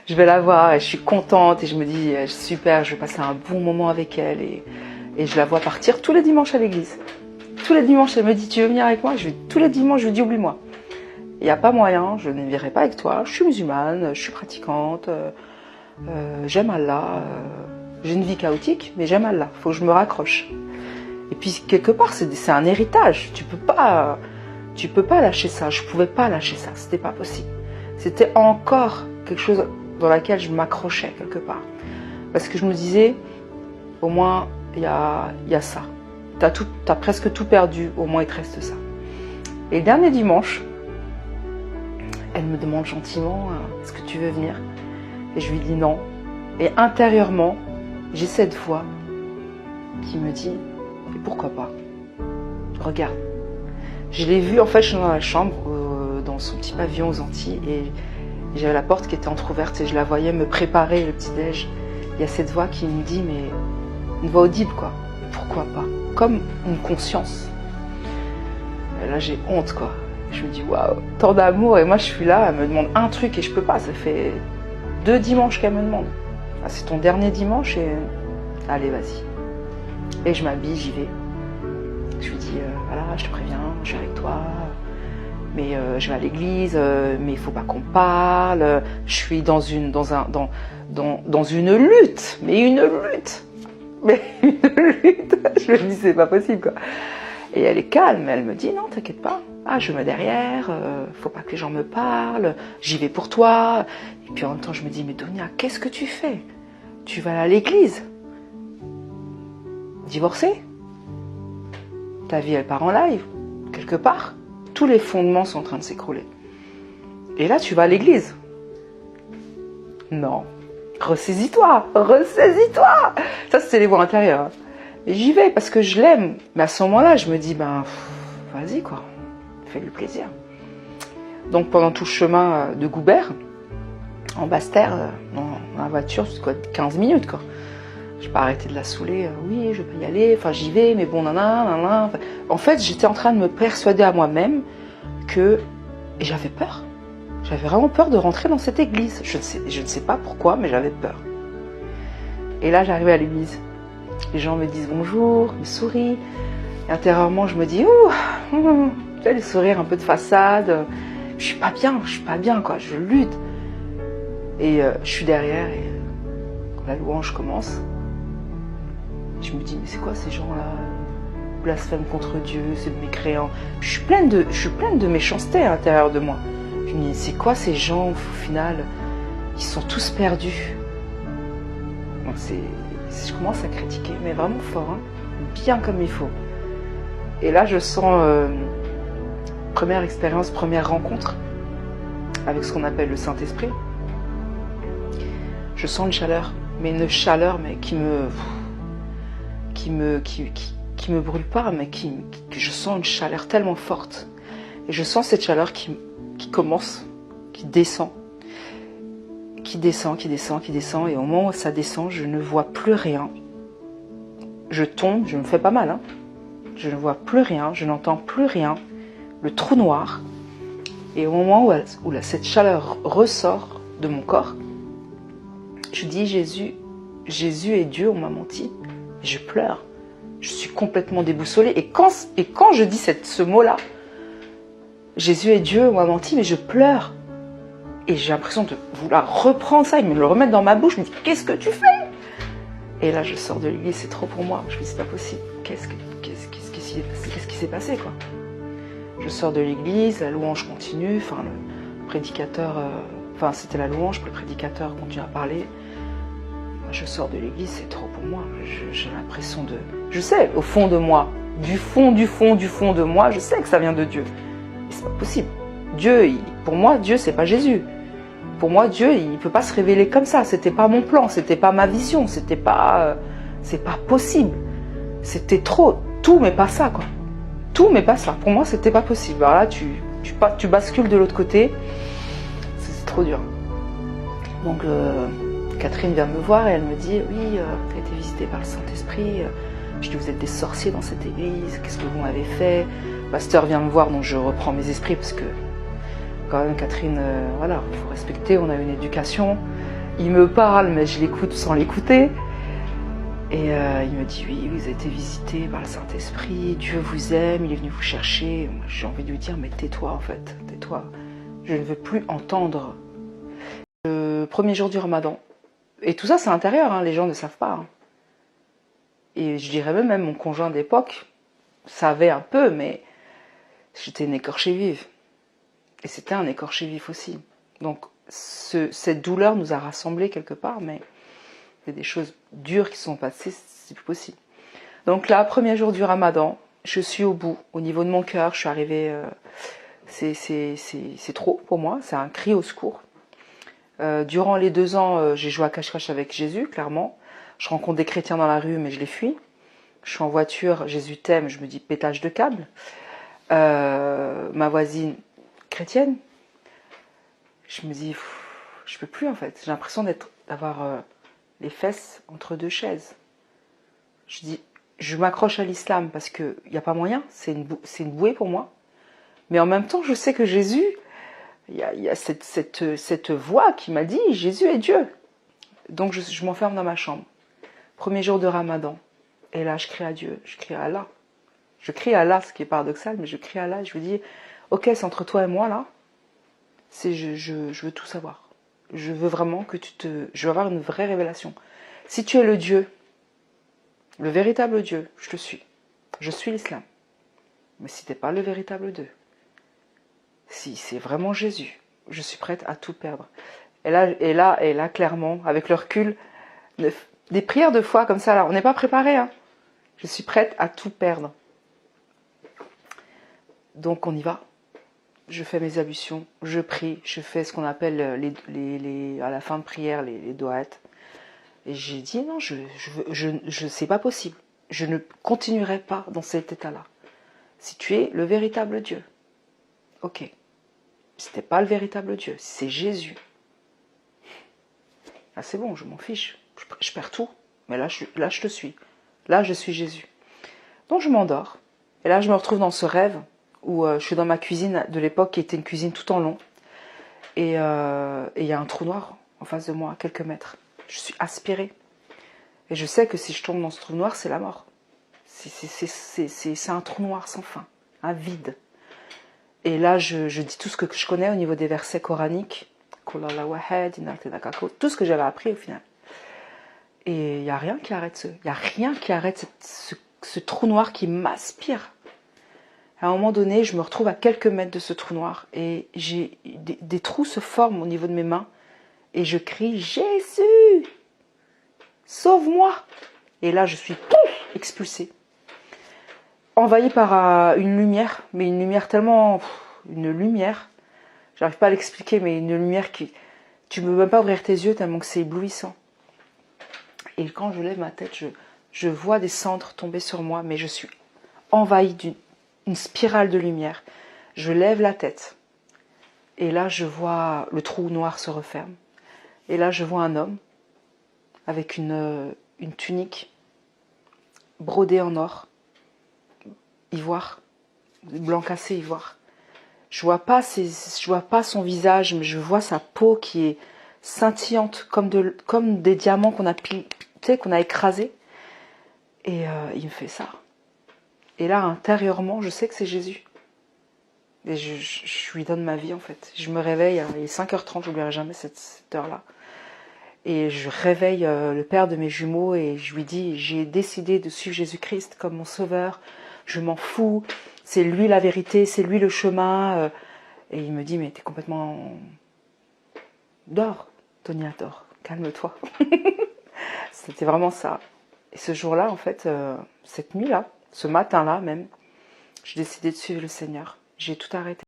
Je vais la voir et je suis contente et je me dis super, je vais passer un bon moment avec elle et je la vois partir tous les dimanches à l'église. Tous les dimanches, elle me dit tu veux venir avec moi? Tous les dimanches, je lui dis oublie-moi. Il n'y a pas moyen, je ne viendrai pas avec toi. Je suis musulmane, je suis pratiquante, j'aime Allah. J'ai une vie chaotique, mais j'aime Allah. Il faut que je me raccroche. Et puis quelque part, c'est un héritage. Tu peux pas lâcher ça. Je pouvais pas lâcher ça. C'était pas possible. C'était encore quelque chose dans laquelle je m'accrochais quelque part. Parce que je me disais, au moins, il y a ça. T'as presque tout perdu, au moins il te reste ça. Et le dernier dimanche, elle me demande gentiment, est-ce que tu veux venir? Et je lui dis non. Et intérieurement, j'ai cette voix qui me dit, et pourquoi pas? Regarde. Je l'ai vue, en fait, je suis dans la chambre, dans son petit pavillon aux Antilles, et j'avais la porte qui était entrouverte, et je la voyais me préparer le petit-déj. Il y a cette voix qui me dit, mais une voix audible, quoi. Pourquoi pas? Comme une conscience. Et là, j'ai honte, quoi. Je me dis, waouh, tant d'amour, et moi, je suis là, elle me demande un truc, et je peux pas. Ça fait 2 dimanches qu'elle me demande. Ah, c'est ton dernier dimanche, et allez, vas-y. Et je m'habille, j'y vais. Je lui dis, voilà, je te préviens, je suis avec toi, mais je vais à l'église, mais il faut pas qu'on parle. Je suis dans une lutte, mais une lutte. Mais une lutte. Je me dis, c'est pas possible, quoi. Et elle est calme, elle me dit, non, t'inquiète pas. Ah, je me mets derrière, faut pas que les gens me parlent, j'y vais pour toi. Et puis en même temps, je me dis, mais Donia, qu'est-ce que tu fais? Tu vas à l'église? Divorcée? Ta vie, elle part en live, quelque part. Tous les fondements sont en train de s'écrouler. Et là, tu vas à l'église. Non. Ressaisis-toi, ressaisis-toi. Ça, c'était les voix intérieures. Et j'y vais parce que je l'aime. Mais à ce moment-là, je me dis, ben, vas-y, quoi. Fais-lui plaisir. Donc, pendant tout le chemin de Goubert, en Basse-Terre, dans la voiture, c'est quoi, 15 minutes, quoi. Je n'ai pas arrêté de la saouler. Oui, je vais pas y aller. Enfin, j'y vais, mais bon, nanana. En fait, j'étais en train de me persuader à moi-même que... Et j'avais peur. J'avais vraiment peur de rentrer dans cette église. Je ne sais pas pourquoi, mais j'avais peur. Et là, j'arrivais à l'église. Les gens me disent bonjour, me sourient. Et intérieurement, je me dis, tu vois, les sourires un peu de façade. Je suis pas bien, quoi. Je lutte. Et je suis derrière et quand la louange commence, je me dis, mais c'est quoi ces gens-là? Blasphème contre Dieu, c'est de mécréants. Je suis pleine de méchanceté à l'intérieur de moi. Je me dis, c'est quoi ces gens, au final? Ils sont tous perdus. Donc je commence à critiquer, mais vraiment fort, hein, bien comme il faut. Et là, je sens, première expérience, première rencontre avec ce qu'on appelle le Saint-Esprit. Je sens une chaleur, mais qui me brûle pas, mais que je sens une chaleur tellement forte. Et je sens cette chaleur qui commence, qui descend, et au moment où ça descend, je ne vois plus rien. Je tombe, je me fais pas mal, hein. Je ne vois plus rien, je n'entends plus rien, le trou noir. Et au moment où cette chaleur ressort de mon corps, je dis, Jésus et Dieu, on m'a menti. Et je pleure. Je suis complètement déboussolée. Et quand je dis ce mot-là, Jésus et Dieu, on m'a menti, mais je pleure. Et j'ai l'impression de vouloir reprendre ça et me le remettre dans ma bouche. Je me dis, qu'est-ce que tu fais? Et là, je sors de l'église, c'est trop pour moi. Je me dis, c'est pas possible. Qu'est-ce qui s'est passé, quoi? Je sors de l'église, la louange continue. Enfin, le prédicateur... c'était la louange, le prédicateur continue à parler. Je sors de l'église, c'est trop pour moi. J'ai l'impression de... Je sais, au fond de moi, du fond de moi, je sais que ça vient de Dieu. Et c'est pas possible. Dieu, pour moi, Dieu, c'est pas Jésus. Pour moi, Dieu, il peut pas se révéler comme ça. C'était pas mon plan, c'était pas ma vision, c'était pas... c'est pas possible. C'était trop... Tout, mais pas ça, quoi. Tout, mais pas ça. Pour moi, c'était pas possible. Alors là, tu bascules de l'autre côté. C'est trop dur. Donc... Catherine vient me voir et elle me dit, oui, tu as été visitée par le Saint-Esprit. Je dis, vous êtes des sorciers dans cette église, qu'est-ce que vous m'avez fait? Le pasteur vient me voir, donc je reprends mes esprits, parce que quand même, Catherine, voilà, il faut respecter, on a une éducation. Il me parle, mais je l'écoute sans l'écouter. Et il me dit, oui, vous avez été visité par le Saint-Esprit, Dieu vous aime, il est venu vous chercher. J'ai envie de lui dire, mais tais-toi en fait, tais-toi. Je ne veux plus entendre. Le premier jour du Ramadan. Et tout ça, c'est intérieur, hein, les gens ne savent pas. Hein. Et je dirais même mon conjoint d'époque savait un peu, mais j'étais une écorchée vive. Et c'était un écorché vif aussi. Donc, cette douleur nous a rassemblés quelque part, mais il y a des choses dures qui sont passées, c'est plus possible. Donc là, premier jour du Ramadan, je suis au bout. Au niveau de mon cœur, je suis arrivée... c'est trop pour moi, c'est un cri au secours. Durant les 2 ans, j'ai joué à cache-cache avec Jésus, clairement. Je rencontre des chrétiens dans la rue, mais je les fuis. Je suis en voiture, Jésus t'aime, je me dis pétage de câble. Ma voisine chrétienne, je me dis, je peux plus en fait. J'ai l'impression d'avoir les fesses entre 2 chaises. Je dis, je m'accroche à l'islam parce qu'il n'y a pas moyen, c'est une bouée pour moi. Mais en même temps, je sais que Jésus, il y a cette voix qui m'a dit, Jésus est Dieu. Donc je m'enferme dans ma chambre. Premier jour de Ramadan. Et là, je crie à Dieu, je crie à Allah. Je crie à Allah, ce qui est paradoxal, mais je crie à Allah et je lui dis, ok, c'est entre toi et moi là. Je veux tout savoir. Je veux vraiment que je veux avoir une vraie révélation. Si tu es le Dieu, le véritable Dieu, je te suis. Je suis l'islam. Mais si tu n'es pas le véritable Dieu, si c'est vraiment Jésus, je suis prête à tout perdre. Et là, clairement, avec le recul, des prières de foi comme ça, là, on n'est pas préparé. Hein. Je suis prête à tout perdre. Donc on y va. Je fais mes ablutions, je prie, je fais ce qu'on appelle à la fin de prière les doates. Et j'ai dit non, c'est pas possible. Je ne continuerai pas dans cet état-là. Si tu es le véritable Dieu, ok. Si t'es pas le véritable Dieu, si c'est Jésus, là c'est bon, je m'en fiche. Je perds tout, mais là je te suis. Là je suis Jésus. Donc je m'endors. Et là je me retrouve dans ce rêve où je suis dans ma cuisine de l'époque qui était une cuisine tout en long. Et il y a un trou noir en face de moi, à quelques mètres. Je suis aspirée. Et je sais que si je tombe dans ce trou noir, c'est la mort. C'est un trou noir sans fin, un vide. Et là, je dis tout ce que je connais au niveau des versets coraniques. Tout ce que j'avais appris au final. Et il n'y a rien qui arrête ce trou noir qui m'aspire. À un moment donné, je me retrouve à quelques mètres de ce trou noir. Et des trous se forment au niveau de mes mains. Et je crie « Jésus, sauve-moi » Et là, je suis expulsée. Envahie par une lumière, mais une lumière tellement... Une lumière, j'arrive pas à l'expliquer, mais une lumière qui... Tu ne peux même pas ouvrir tes yeux tellement que c'est éblouissant. Et quand je lève ma tête, je vois des cendres tomber sur moi, mais je suis envahie d'une spirale de lumière. Je lève la tête. Et là, je vois le trou noir se referme. Et là, je vois un homme avec une tunique brodée en or, ivoire, blanc cassé ivoire. Je vois pas son visage, mais je vois sa peau qui est scintillante comme des diamants qu'on a écrasés. Et il me fait ça. Et là, intérieurement, je sais que c'est Jésus. Et je lui donne ma vie, en fait. Je me réveille, il est 5h30, je n'oublierai jamais cette heure-là. Et je réveille le père de mes jumeaux et je lui dis, j'ai décidé de suivre Jésus-Christ comme mon sauveur. Je m'en fous. C'est lui la vérité, c'est lui le chemin. Et il me dit, mais t'es complètement... Dors, Tonia, dors. Calme-toi. C'était vraiment ça. Et ce jour-là, en fait, cette nuit-là, ce matin-là même, j'ai décidé de suivre le Seigneur. J'ai tout arrêté.